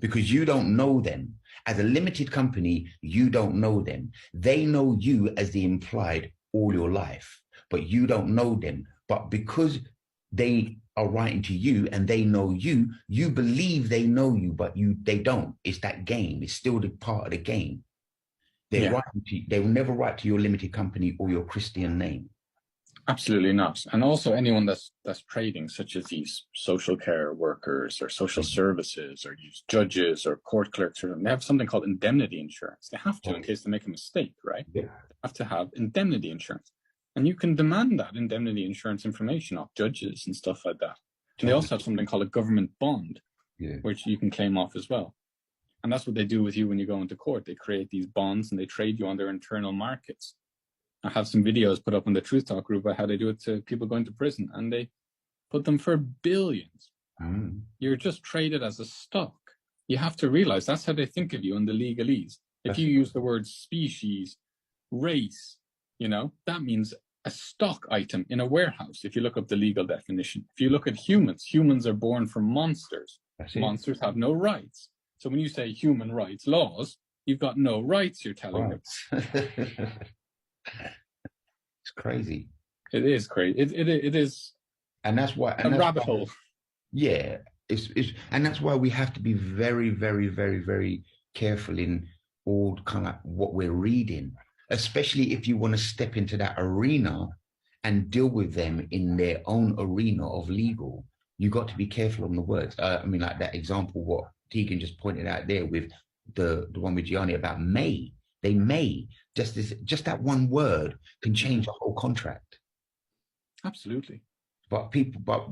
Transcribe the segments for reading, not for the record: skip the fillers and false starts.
because you don't know them. As a limited company, you don't know them. They know you as the implied all your life, but you don't know them. But because they are writing to you and they know you, you believe they know you, but they don't. It's that game. It's still the part of the game. Yeah, They will never write to your limited company or your Christian name. absolutely not. And also anyone that's trading, such as these social care workers or social services or these judges or court clerks, or they have something called indemnity insurance. They have to in case they make a mistake, right? Yeah. They have to have indemnity insurance. And you can demand that indemnity insurance information off judges and stuff like that. And they also have something called a government bond, which you can claim off as well. And that's what they do with you when you go into court. They create these bonds and they trade you on their internal markets. I have some videos put up on the Truth Talk group about how they do it to people going to prison, and they put them for billions. You're just traded as a stock. You have to realize that's how they think of you in the legalese. If you use the word species, race, that means a stock item in a warehouse. If you look up the legal definition, if you look at humans, humans are born from monsters. Monsters have no rights. So when you say human rights laws, you've got no rights, you're telling them. It's crazy. It is crazy. It is. And that's why. And a rabbit hole. Yeah. And that's why we have to be very, very, very, very careful in all kind of what we're reading, especially if you want to step into that arena and deal with them in their own arena of legal. You got to be careful on the words. Like that example, what Tegan just pointed out there with the one with Gianni about may. They may just that one word can change the whole contract. Absolutely. But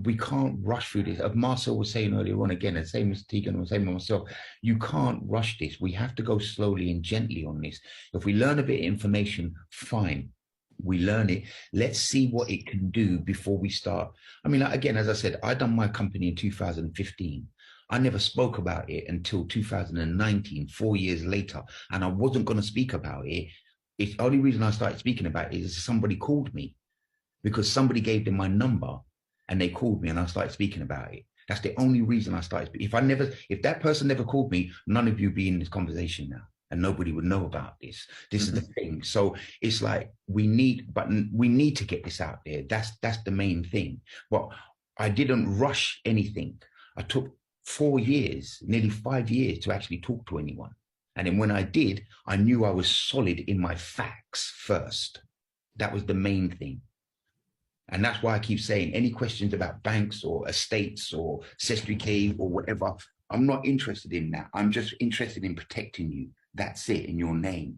we can't rush through this. As Marcel was saying earlier on, again, the same as Tegan was saying myself, you can't rush this. We have to go slowly and gently on this. If we learn a bit of information, fine. We learn it. Let's see what it can do before we start. Again, as I said, I done my company in 2015. I never spoke about it until 2019, 4 years later, and I wasn't going to speak about it. It's the only reason I started speaking about it is somebody called me, because somebody gave them my number and they called me and I started speaking about it. That's the only reason I started. If that person never called me, none of you be in this conversation now, and nobody would know about this. This is the thing. So it's like we need to get this out there. That's the main thing. But I didn't rush anything. I took 4 years, nearly 5 years to actually talk to anyone. And then when I did, I knew I was solid in my facts first. That was the main thing. And that's why I keep saying any questions about banks or estates or Sestry Cave or whatever, I'm not interested in that. I'm just interested in protecting you. That's it, in your name.